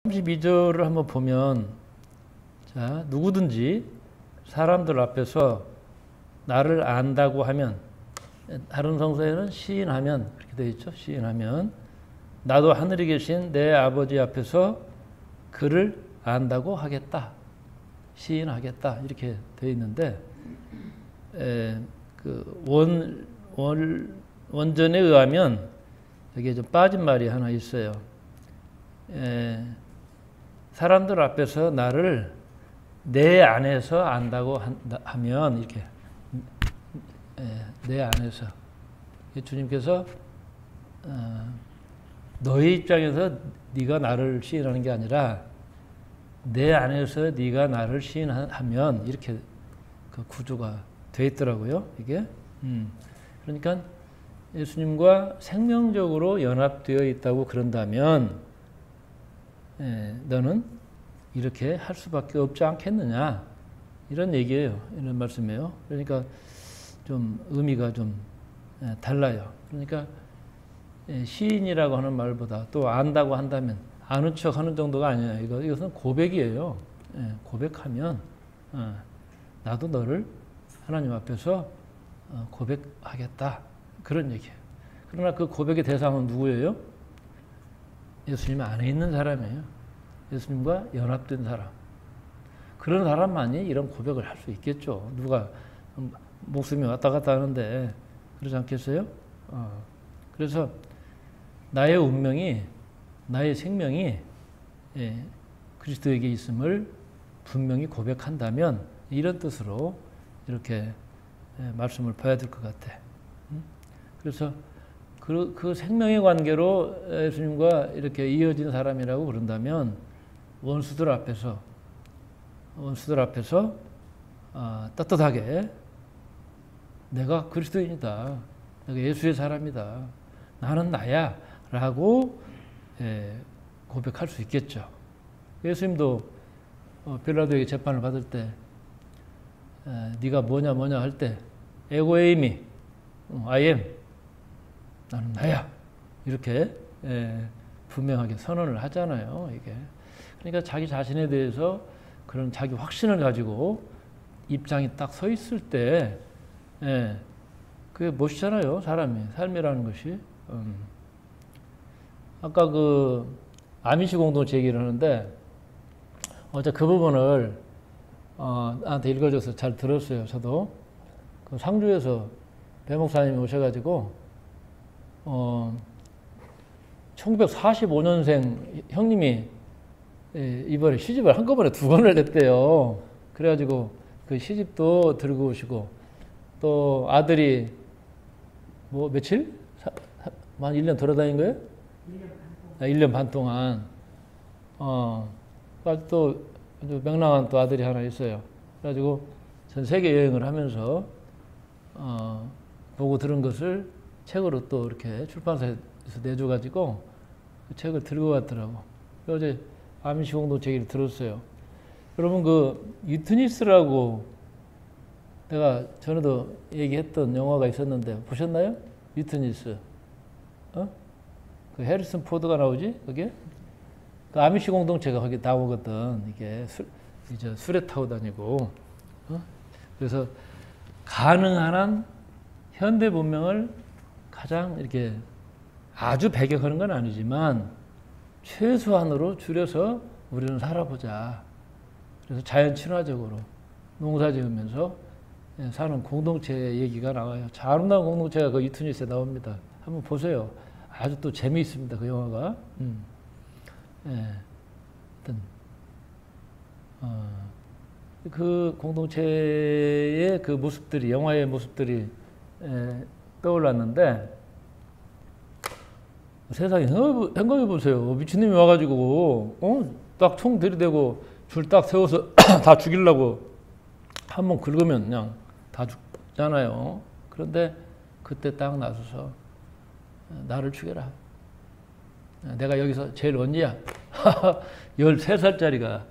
32절을 한번 보면, 자, 누구든지 사람들 앞에서 나를 안다고 하면, 다른 성서에는 시인하면 그렇게 되어 있죠. 시인하면 나도 하늘에 계신 내 아버지 앞에서 그를 안다고 하겠다. 시인하겠다. 이렇게 되어 있는데, 원전에 의하면 여기에 좀 빠진 말이 하나 있어요. 사람들 앞에서 나를 내 안에서 안다고 하면, 이렇게 내 안에서 주님께서 너의 입장에서 네가 나를 시인하는 게 아니라 내 안에서 네가 나를 시인하면, 이렇게 그 구조가 돼 있더라고요. 이게 그러니까 예수님과 생명적으로 연합되어 있다고 그런다면 너는 이렇게 할 수밖에 없지 않겠느냐, 이런 얘기예요. 이런 말씀이에요. 그러니까 좀 의미가 좀 달라요. 그러니까 시인이라고 하는 말보다 또 안다고 한다면 아는 척 하는 정도가 아니에요. 이것은 고백이에요. 고백하면 나도 너를 하나님 앞에서 고백하겠다, 그런 얘기예요. 그러나 그 고백의 대상은 누구예요? 예수님 안에 있는 사람이에요. 예수님과 연합된 사람. 그런 사람만이 이런 고백을 할 수 있겠죠. 누가 목숨이 왔다 갔다 하는데 그러지 않겠어요? 그래서 나의 운명이, 나의 생명이 그리스도에게 있음을 분명히 고백한다면, 이런 뜻으로 이렇게 말씀을 봐야 될 것 같아. 그래서 그 생명의 관계로 예수님과 이렇게 이어진 사람이라고 그런다면 원수들 앞에서 떳떳하게 내가 그리스도인이다, 내가 예수의 사람이다, 나는 나야 라고 고백할 수 있겠죠. 예수님도 빌라도에게 재판을 받을 때 네가 뭐냐 할 때 에고에이미, I am, 나는 나야, 이렇게 분명하게 선언을 하잖아요. 이게 그러니까 자기 자신에 대해서 그런 자기 확신을 가지고 입장이 딱 서 있을 때 그게 멋있잖아요. 삶이라는 것이. 아까 그 아미시 공동체 얘기를 하는데 어제 그 부분을 나한테 읽어줘서 잘 들었어요. 저도 그 상주에서 배 목사님이 오셔가지고 1945년생 형님이 이번에 시집을 한꺼번에 2번을 냈대요. 그래가지고 그 시집도 들고 오시고, 또 아들이 뭐 며칠? 한 1년 돌아다닌 거예요? 1년 반 동안. 또 명랑한 또 아들이 하나 있어요. 그래가지고 전 세계 여행을 하면서 보고 들은 것을 책으로 또 이렇게 출판사에서 내줘가지고 그 책을 들고 갔더라고. 어제 아미시 공동체 얘기를 들었어요. 여러분, 그 유트니스라고 내가 전에도 얘기했던 영화가 있었는데 보셨나요? 유트니스. 그 해리슨 포드가 나오지? 그게? 그 아미시 공동체가 거기 나오거든. 이게 이제 술에 타고 다니고. 그래서 가능한 한 현대 문명을 가장 이렇게 아주 배격하는 건 아니지만 최소한으로 줄여서 우리는 살아보자. 그래서 자연 친화적으로 농사 지으면서 사는 공동체 얘기가 나와요. 참 아름다운 공동체가 그 유튜브에 나옵니다. 한번 보세요. 아주 또 재미있습니다. 그 영화가. 그 공동체의 그 모습들이, 영화의 모습들이 떠올랐는데, 세상에 생각해 보세요. 미친놈이 와가지고 딱 총 들이대고 줄 딱 세워서 다 죽이려고 한번 긁으면 그냥 다 죽잖아요. 그런데 그때 딱 나서서 나를 죽여라. 내가 여기서 제일 언니야. 13살짜리가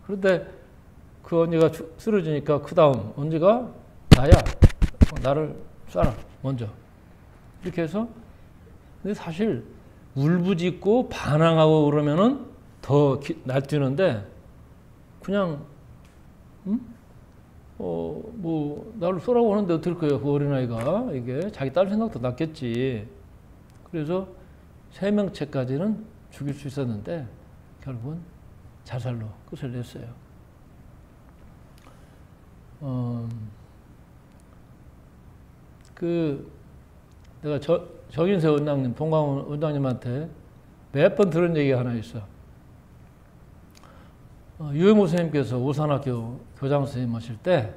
그런데 그 언니가 쓰러지니까 그 다음 언니가 나야. 나를 쏴라 먼저. 이렇게 해서, 근데 사실 울부짖고 반항하고 그러면은 더 날뛰는데 그냥 뭐 나를 쏘라고 하는데 어떨 거예요? 그 어린아이가 이게 자기 딸 생각도 났겠지. 그래서 3명째까지는 죽일 수 있었는데 결국은 자살로 끝을 냈어요. 내가 정인세 원장님, 동광 원장님한테 몇 번 들은 얘기가 하나 있어. 유영호 선생님께서 오산학교 교장 선생님 하실 때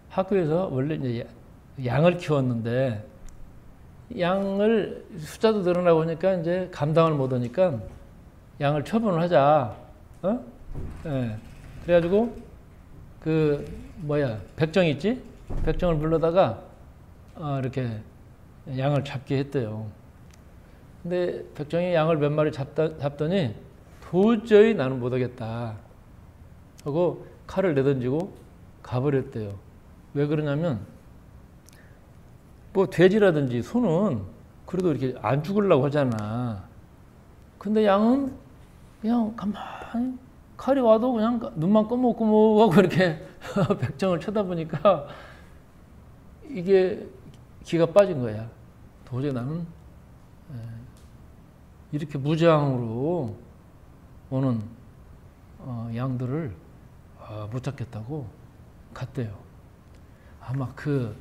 학교에서 원래 이제 양을 키웠는데 양을 숫자도 늘어나고 보니까 이제 감당을 못 하니까 양을 처분을 하자. 예. 그래가지고 백정 있지? 백정을 불러다가 이렇게 양을 잡게 했대요. 근데 백정이 양을 몇 마리 잡더니 도저히 나는 못하겠다 하고 칼을 내던지고 가버렸대요. 왜 그러냐면 뭐 돼지라든지 소는 그래도 이렇게 안 죽으려고 하잖아. 근데 양은 그냥 가만히 칼이 와도 그냥 눈만 꺼먹꺼먹하고 이렇게 백정을 쳐다보니까 이게 기가 빠진 거야. 도저히 나는 이렇게 무장으로 오는 양들을 못 잡겠다고 갔대요. 아마 그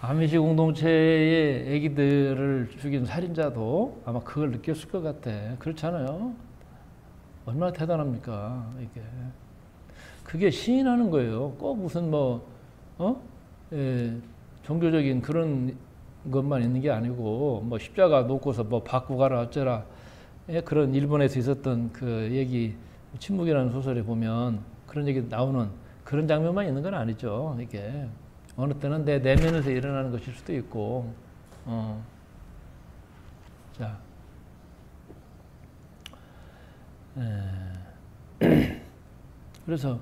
아미시 공동체의 애기들을 죽인 살인자도 아마 그걸 느꼈을 것 같아. 그렇잖아요. 얼마나 대단합니까 이게. 그게 시인하는 거예요. 꼭 무슨 종교적인 그런 것만 있는 게 아니고 뭐 십자가 놓고서 뭐 받고 가라 어쩌라 그런 일본에서 있었던 그 얘기 침묵이라는 소설에 보면 그런 얘기 나오는 그런 장면만 있는 건 아니죠. 이게 어느 때는 내 내면에서 일어나는 것일 수도 있고. 자, 그래서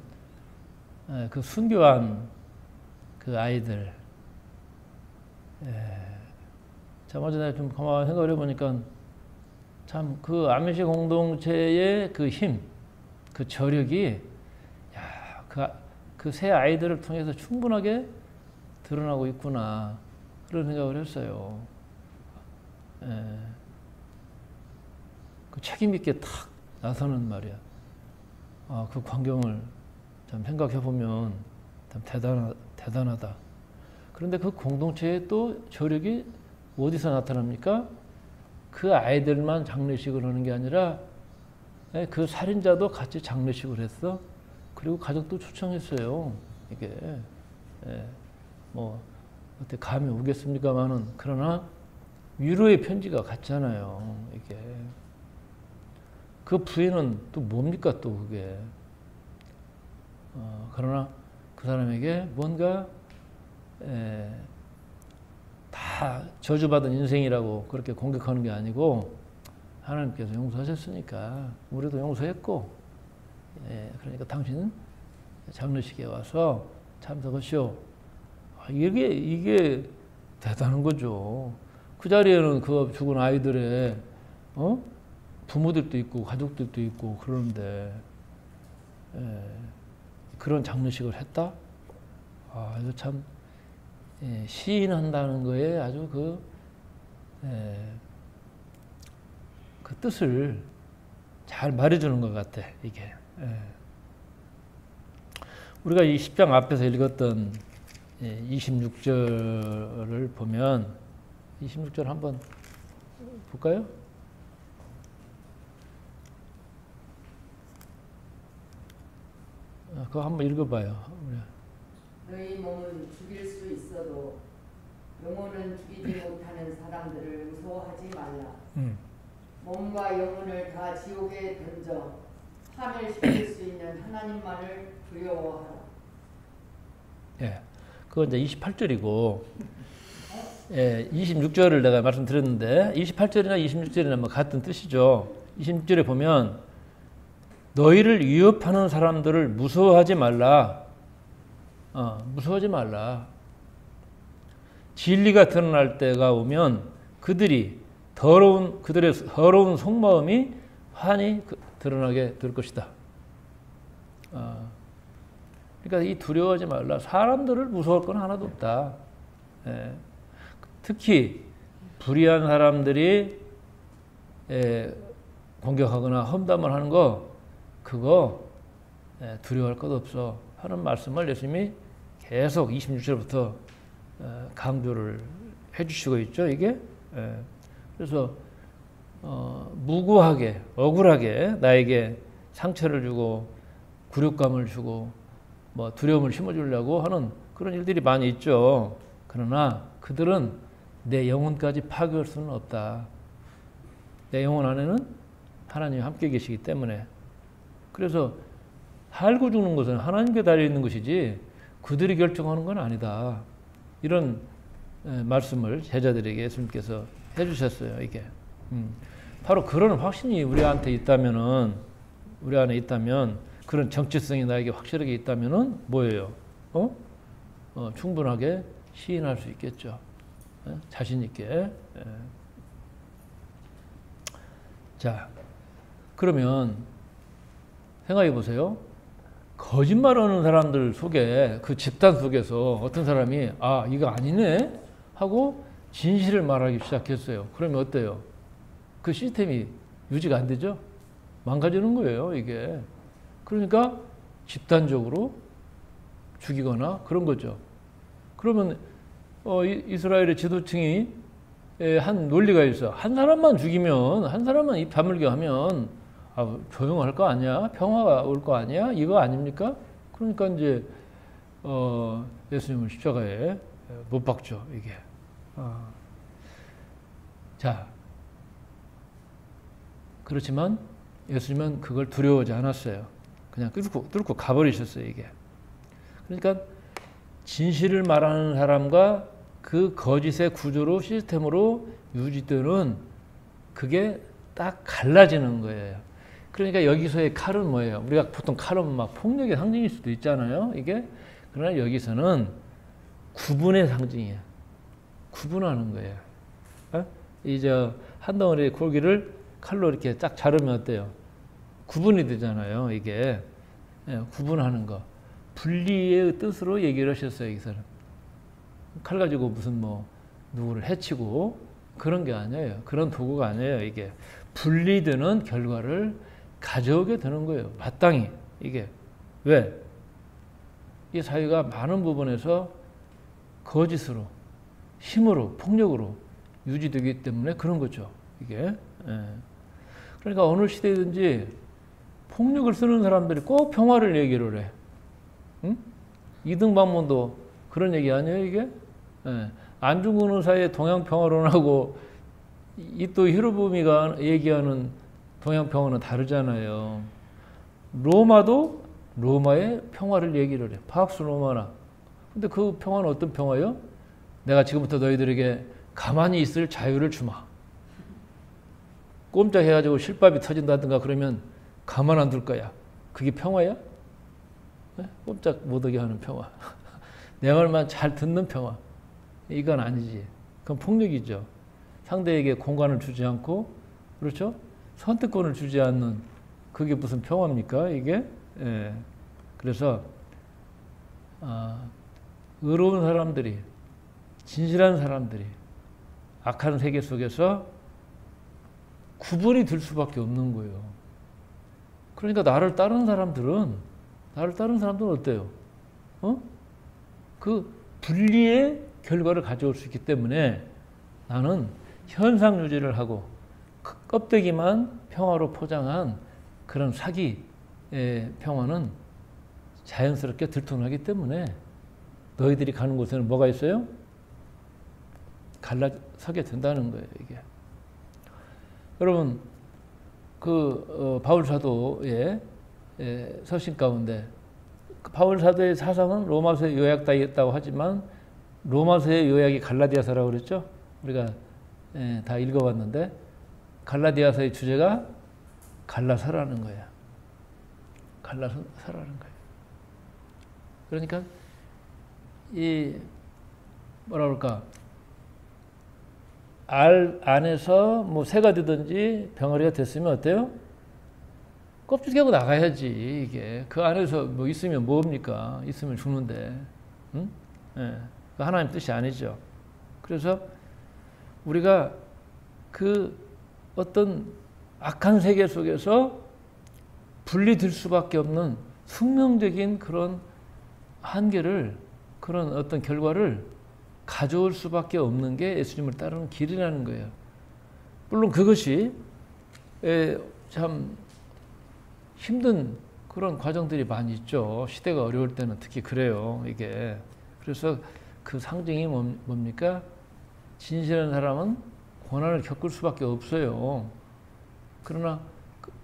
그 순교한 그 아이들, 참 어제 내가 좀 가만히 생각을 해보니까 참 그 아미시 공동체의 그 힘, 그 저력이 그 세 아이들을 통해서 충분하게 드러나고 있구나 그런 생각을 했어요. 그 책임 있게 탁 나서는 말이야. 그 광경을 참 생각해 보면 참 대단하다. 그런데 그 공동체의 또 저력이 어디서 나타납니까? 그 아이들만 장례식을 하는 게 아니라 그 살인자도 같이 장례식을 했어. 그리고 가족도 초청했어요. 이게 뭐 어떻게 감이 오겠습니까만은 그러나 위로의 편지가 갔잖아요. 이게 그 부인은 또 뭡니까 또 그게. 그러나 그 사람에게 뭔가 다 저주받은 인생이라고 그렇게 공격하는 게 아니고 하나님께서 용서하셨으니까 우리도 용서했고 그러니까 당신은 장례식에 와서 참석하시오. 이게 대단한 거죠. 그 자리에는 그 죽은 아이들의 부모들도 있고 가족들도 있고 그러는데 그런 장례식을 했다? 이거 참 시인한다는 거에 아주 그 뜻을 잘 말해주는 것 같아 이게. 우리가 이 10장 앞에서 읽었던 26절을 보면 26절 한번 볼까요? 그거 한번 읽어봐요. 너희 몸은 죽일 수 있어도 영혼은 죽이지 못하는 사람들을 무서워하지 말라. 몸과 영혼을 다 지옥에 던져 파멸시킬 수 있는 하나님만을 두려워하라. 그건 이제 28절이고 26절을 내가 말씀드렸는데 28절이나 26절이나 뭐 같은 뜻이죠. 26절에 보면 너희를 위협하는 사람들을 무서워하지 말라. 무서워하지 말라. 진리가 드러날 때가 오면 그들이 그들의 더러운 속마음이 환히 드러나게 될 것이다. 그러니까 이 두려워하지 말라. 사람들을 무서워할 건 하나도 없다. 예. 특히 불의한 사람들이 공격하거나 험담을 하는 거 그거 두려워할 것 없어 하는 말씀을 예수님이 계속 26절부터 강조를 해주시고 있죠. 이게 그래서 무고하게 억울하게 나에게 상처를 주고 굴욕감을 주고 뭐 두려움을 심어주려고 하는 그런 일들이 많이 있죠. 그러나 그들은 내 영혼까지 파괴할 수는 없다. 내 영혼 안에는 하나님이 함께 계시기 때문에. 그래서 살고 죽는 것은 하나님께 달려있는 것이지 그들이 결정하는 건 아니다. 이런 말씀을 제자들에게 예수님께서 해주셨어요. 이게 바로 그런 확신이 우리 안에 있다면 그런 정체성이 나에게 확실하게 있다면은 뭐예요? 충분하게 시인할 수 있겠죠. 자신 있게. 자, 그러면 생각해 보세요. 거짓말하는 사람들 속에 그 집단 속에서 어떤 사람이 이거 아니네 하고 진실을 말하기 시작했어요. 그러면 어때요? 그 시스템이 유지가 안 되죠? 망가지는 거예요, 이게. 그러니까 집단적으로 죽이거나 그런 거죠. 그러면 이스라엘의 지도층이 한 논리가 있어. 한 사람만 죽이면, 한 사람만 입 다물게 하면 조용할 거 아니야? 평화가 올 거 아니야? 이거 아닙니까? 그러니까 이제 예수님을 십자가에 못 박죠, 이게. 자, 그렇지만 예수님은 그걸 두려워하지 않았어요. 그냥 뚫고 가버리셨어요, 이게. 그러니까 진실을 말하는 사람과 그 거짓의 구조로 시스템으로 유지되는 그게 딱 갈라지는 거예요. 그러니까 여기서의 칼은 뭐예요? 우리가 보통 칼은 막 폭력의 상징일 수도 있잖아요, 이게. 그러나 여기서는 구분의 상징이에요. 구분하는 거예요. 이제 한 덩어리 고기를 칼로 이렇게 딱 자르면 어때요? 구분이 되잖아요, 이게. 구분하는 거. 분리의 뜻으로 얘기를 하셨어요, 여기서는. 칼 가지고 무슨 누구를 해치고 그런 게 아니에요. 그런 도구가 아니에요, 이게. 분리되는 결과를 가져오게 되는 거예요. 마땅히. 이게. 왜? 이 사회가 많은 부분에서 거짓으로, 힘으로, 폭력으로 유지되기 때문에 그런 거죠, 이게. 그러니까 어느 시대든지 폭력을 쓰는 사람들이 꼭 평화를 얘기를 해. 응? 이등반문도 그런 얘기 아니에요, 이게? 안중근 의사의 동양평화론하고 또 히로부미가 얘기하는 동양평화는 다르잖아요. 로마도 로마의 평화를 얘기를 해. 팍스 로마나. 근데 그 평화는 어떤 평화요? 내가 지금부터 너희들에게 가만히 있을 자유를 주마. 꼼짝해가지고 실밥이 터진다든가 그러면 가만 안 둘 거야. 그게 평화야? 꼼짝 못하게 하는 평화. 내 말만 잘 듣는 평화. 이건 아니지. 그건 폭력이죠. 상대에게 공간을 주지 않고, 그렇죠? 선택권을 주지 않는 그게 무슨 평화입니까, 이게? 그래서 의로운 사람들이, 진실한 사람들이 악한 세계 속에서 구분이 될 수밖에 없는 거예요. 그러니까 나를 따르는 사람들은 어때요? 그 분리의 결과를 가져올 수 있기 때문에 나는 현상 유지를 하고 껍데기만 평화로 포장한 그런 사기의 평화는 자연스럽게 들통나기 때문에 너희들이 가는 곳에는 뭐가 있어요? 갈라서게 된다는 거예요, 이게. 여러분, 바울 사도의 서신 가운데 바울 사도의 사상은 로마서에 요약되어 있다고 하지만 로마서의 요약이 갈라디아서라고 그랬죠? 우리가 다 읽어봤는데 갈라디아서의 주제가 갈라서라는 거예요. 갈라서라는 거예요. 그러니까 이 뭐라 그럴까? 알 안에서 뭐 새가 되든지 병아리가 됐으면 어때요? 껍질 깨고 나가야지. 이게 그 안에서 뭐 있으면 뭡니까? 있으면 죽는데, 응? 예, 하나님 뜻이 아니죠. 그래서 우리가 그 어떤 악한 세계 속에서 분리될 수밖에 없는 숙명적인 그런 한계를, 그런 어떤 결과를 가져올 수밖에 없는 게 예수님을 따르는 길이라는 거예요. 물론 그것이 참 힘든 그런 과정들이 많이 있죠. 시대가 어려울 때는 특히 그래요. 이게. 그래서 그 상징이 뭡니까? 진실한 사람은 고난을 겪을 수밖에 없어요. 그러나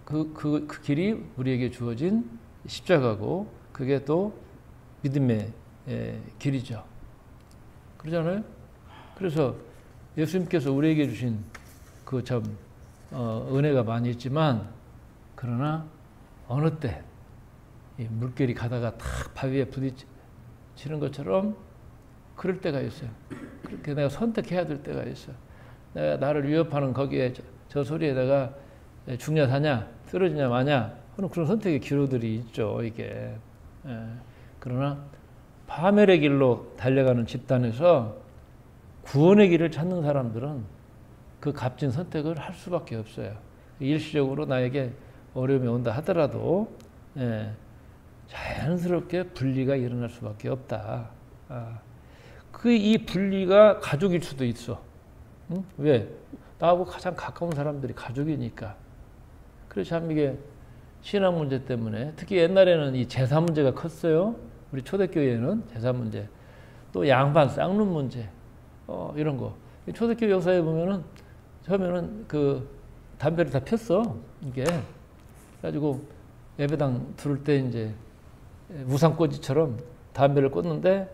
그 길이 우리에게 주어진 십자가고, 그게 또 믿음의 길이죠. 그러잖아요. 그래서 예수님께서 우리에게 주신 그 참 은혜가 많이 있지만, 그러나 어느 때 이 물결이 가다가 탁 바위에 부딪히는 것처럼 그럴 때가 있어요. 그렇게 내가 선택해야 될 때가 있어요. 내가 나를 위협하는 거기에 저 소리에 내가 죽냐 사냐, 쓰러지냐 마냐 하는 그런 선택의 기로들이 있죠. 이게. 그러나 파멸의 길로 달려가는 집단에서 구원의 길을 찾는 사람들은 그 값진 선택을 할 수밖에 없어요. 일시적으로 나에게 어려움이 온다 하더라도 자연스럽게 분리가 일어날 수밖에 없다. 이 분리가 가족일 수도 있어. 응? 왜? 나하고 가장 가까운 사람들이 가족이니까. 그래서 참 이게 신앙 문제 때문에, 특히 옛날에는 이 제사 문제가 컸어요. 우리 초대교회에는 제사 문제, 또 양반 쌍눈 문제, 이런 거. 초대교회 역사에 보면은 처음에는 그 담배를 다 폈어. 이게. 그래가지고 예배당 들을 때 이제 우산꽂이처럼 담배를 꽂는데,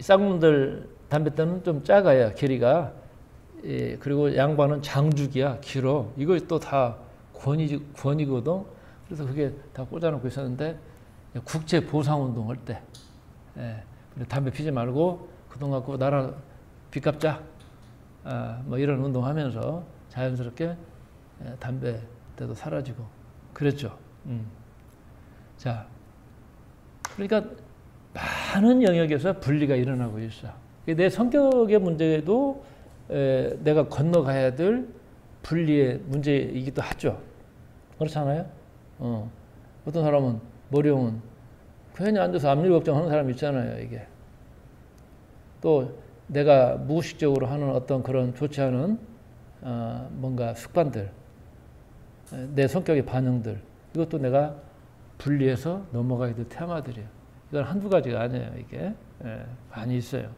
쌍눈들 담배 때는 좀 작아야 길이가. 그리고 양반은 장죽이야, 길어. 이거 또 다 권위거든. 그래서 그게 다 꽂아놓고 있었는데, 국제 보상운동 할 때, 담배 피지 말고 그 돈 갖고 나라 빚 갚자, 뭐 이런 운동하면서 자연스럽게 담배 때도 사라지고 그랬죠. 자, 그러니까 많은 영역에서 분리가 일어나고 있어. 내 성격의 문제도 내가 건너가야 될 분리의 문제이기도 하죠. 그렇잖아요. 어떤 사람은 머리용은 괜히 앉아서 앞일 걱정하는 사람이 있잖아요. 이게 또 내가 무의식적으로 하는 어떤 그런 좋지 않은 뭔가 습관들, 내 성격의 반응들, 이것도 내가 분리해서 넘어가야 될 테마들이에요. 이건 한두 가지가 아니에요. 이게 많이 있어요.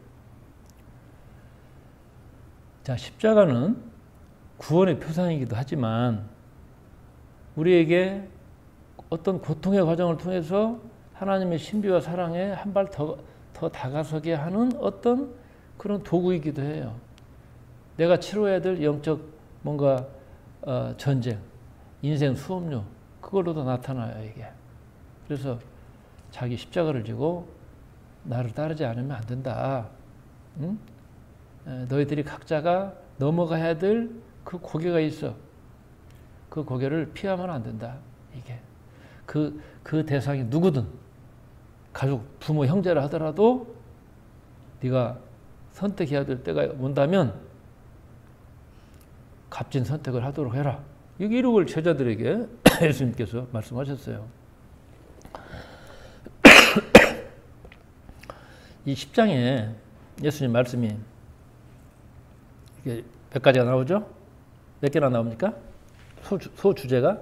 자, 십자가는 구원의 표상이기도 하지만 우리에게 어떤 고통의 과정을 통해서 하나님의 신비와 사랑에 한 발 더 다가서게 하는 어떤 그런 도구이기도 해요. 내가 치러야 될 영적 뭔가 전쟁, 인생 수업료, 그걸로도 나타나요, 이게. 그래서 자기 십자가를 지고 나를 따르지 않으면 안 된다. 응? 너희들이 각자가 넘어가야 될 그 고개가 있어. 그 고개를 피하면 안 된다. 이게. 그 대상이 누구든, 가족, 부모, 형제라 하더라도 네가 선택해야 될 때가 온다면 값진 선택을 하도록 해라. 이걸 제자들에게 예수님께서 말씀하셨어요. 이 10장에 예수님 말씀이 이게 몇 가지가 나오죠? 몇 개나 나옵니까? 소주제가?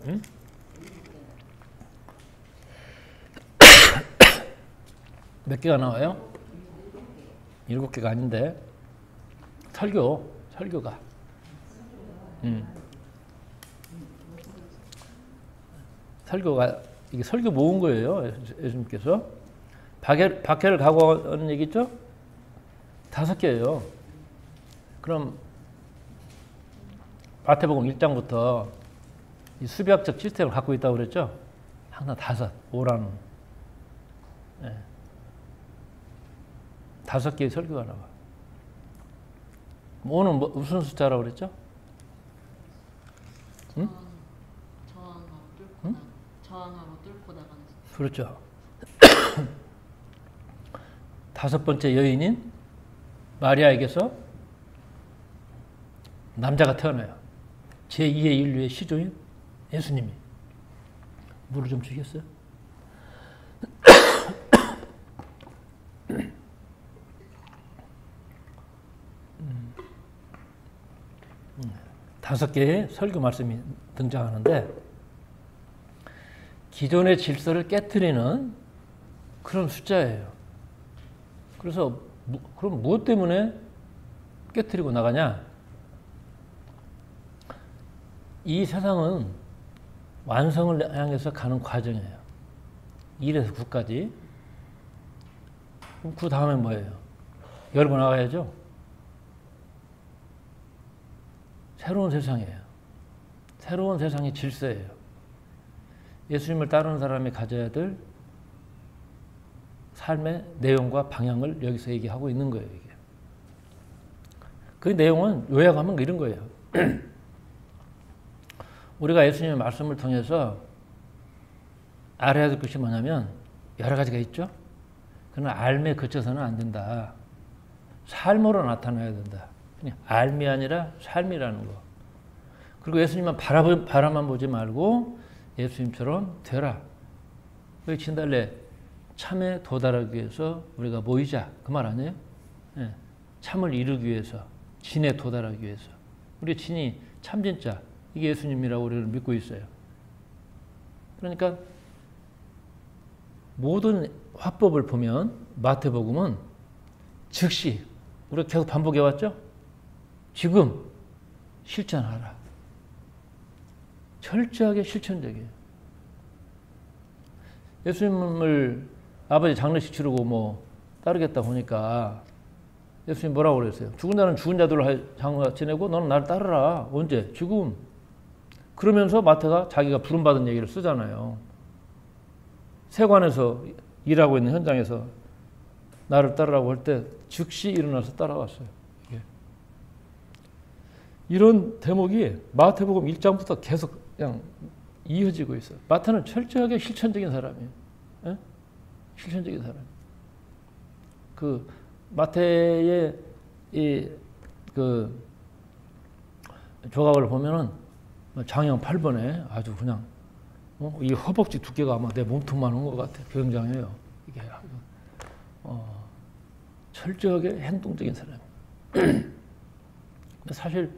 응? 몇 개가 나와요? 7개가 아닌데. 설교가. 설교가, 이게 설교 모은 거예요. 예수님께서. 박해를 각오하는 얘기 있죠? 5개예요. 그럼 마태복음 1장부터 이 수비학적 시스템을 갖고 있다고 그랬죠? 항상 5라는. 예. 5개의 설교가 나와. 오늘 무슨 숫자라고 그랬죠? 응? 저항하고 뚫고 나가는 숫자. 그렇죠. 5번째 여인인 마리아에게서 남자가 태어나요. 제2의 인류의 시조인 예수님이. 물을 좀 주겠어요? 다섯 개의 설교 말씀이 등장하는데 기존의 질서를 깨트리는 그런 숫자예요. 그래서 그럼 무엇 때문에 깨트리고 나가냐? 이 세상은 완성을 향해서 가는 과정이에요. 1에서 9까지. 그럼 그 다음에 뭐예요? 열고 나가야죠. 새로운 세상이에요. 새로운 세상의 질서예요. 예수님을 따르는 사람이 가져야 될 삶의 내용과 방향을 여기서 얘기하고 있는 거예요. 이게. 그 내용은 요약하면 이런 거예요. 우리가 예수님의 말씀을 통해서 알아야 될 것이 뭐냐면 여러 가지가 있죠. 그러나 알매에 그쳐서는 안 된다. 삶으로 나타나야 된다. 그냥 알미 아니라 삶이라는 거. 그리고 예수님만 바라만 보지 말고 예수님처럼 되라. 그 진달래 참에 도달하기 위해서 우리가 모이자. 그 말 아니에요? 네. 참을 이루기 위해서, 진에 도달하기 위해서. 우리 진이 참진자. 이게 예수님이라고 우리는 믿고 있어요. 그러니까 모든 화법을 보면 마태복음은 즉시 우리가 계속 반복해 왔죠? 지금 실천하라. 철저하게 실천적이에요. 예수님을 아버지 장례식 치르고 뭐 따르겠다 보니까 예수님 뭐라고 그랬어요? 죽은 자는 죽은 자들로 장례 지내고 너는 나를 따르라. 언제? 지금. 그러면서 마태가 자기가 부름받은 얘기를 쓰잖아요. 세관에서 일하고 있는 현장에서 나를 따르라고 할 때 즉시 일어나서 따라왔어요. 예. 이런 대목이 마태복음 1장부터 계속 그냥 이어지고 있어요. 마태는 철저하게 실천적인 사람이에요. 예? 실천적인 사람. 그 마태의 그 조각을 보면은 장형 8번에 아주 그냥 이 허벅지 두께가 아마 내 몸통만 한 것 같아. 굉장해요. 이게 철저하게 행동적인 사람. 사실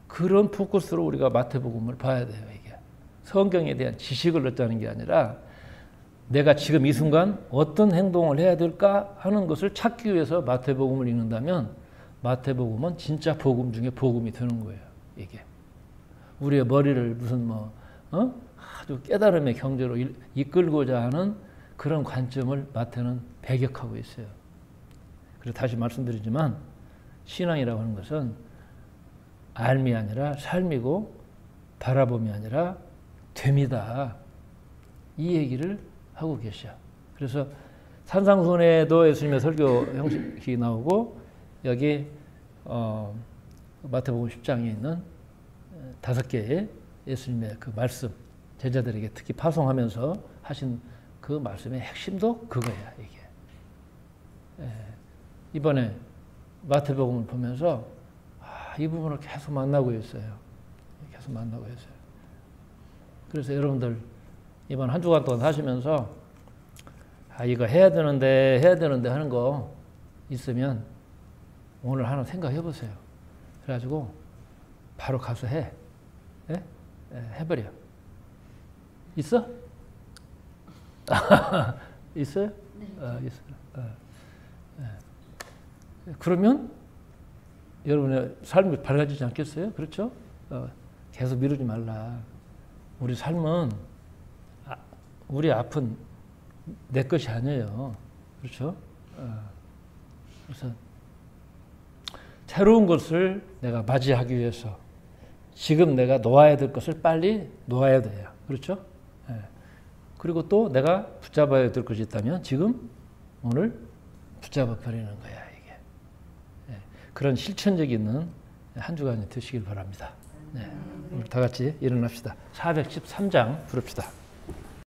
그런 포커스로 우리가 마태복음을 봐야 돼요. 이게 성경에 대한 지식을 얻자는 게 아니라 내가 지금 이 순간 어떤 행동을 해야 될까 하는 것을 찾기 위해서 마태복음을 읽는다면 마태복음은 진짜 복음 중에 복음이 되는 거예요. 이게 우리의 머리를 무슨 아주 깨달음의 경제로 이끌고자 하는 그런 관점을 마태는 배격하고 있어요. 그래서 다시 말씀드리지만 신앙이라고 하는 것은 알미 아니라 삶이고 바라봄이 아니라 됨이다. 이 얘기를 하고 계셔. 그래서 산상순회도 예수님의 설교 형식이 나오고 여기 마태복음 10장에 있는 5개의 예수님의 그 말씀 제자들에게 특히 파송하면서 하신 그 말씀의 핵심도 그거야. 이게 이번에 마태복음을 보면서 이 부분을 계속 만나고 있어요. 계속 만나고 있어요. 그래서 여러분들 이번 한 주간 동안 하시면서 이거 해야 되는데 하는 거 있으면 오늘 하나 생각해 보세요. 그래가지고 바로 가서 해. 예? 해버려. 있어? 있어요? 네. 있어요. 그러면 여러분의 삶이 밝아지지 않겠어요? 그렇죠? 계속 미루지 말라. 우리 삶은 우리 앞은 내 것이 아니에요. 그렇죠? 그래서 새로운 것을 내가 맞이하기 위해서 지금 내가 놓아야 될 것을 빨리 놓아야 돼요. 그렇죠? 그리고 또 내가 붙잡아야 될 것이 있다면 지금 오늘 붙잡아 버리는 거야 이게. 네. 그런 실천적 있는 한 주간이 되시길 바랍니다. 네. 오늘 다 같이 일어납시다. 413장 부릅시다.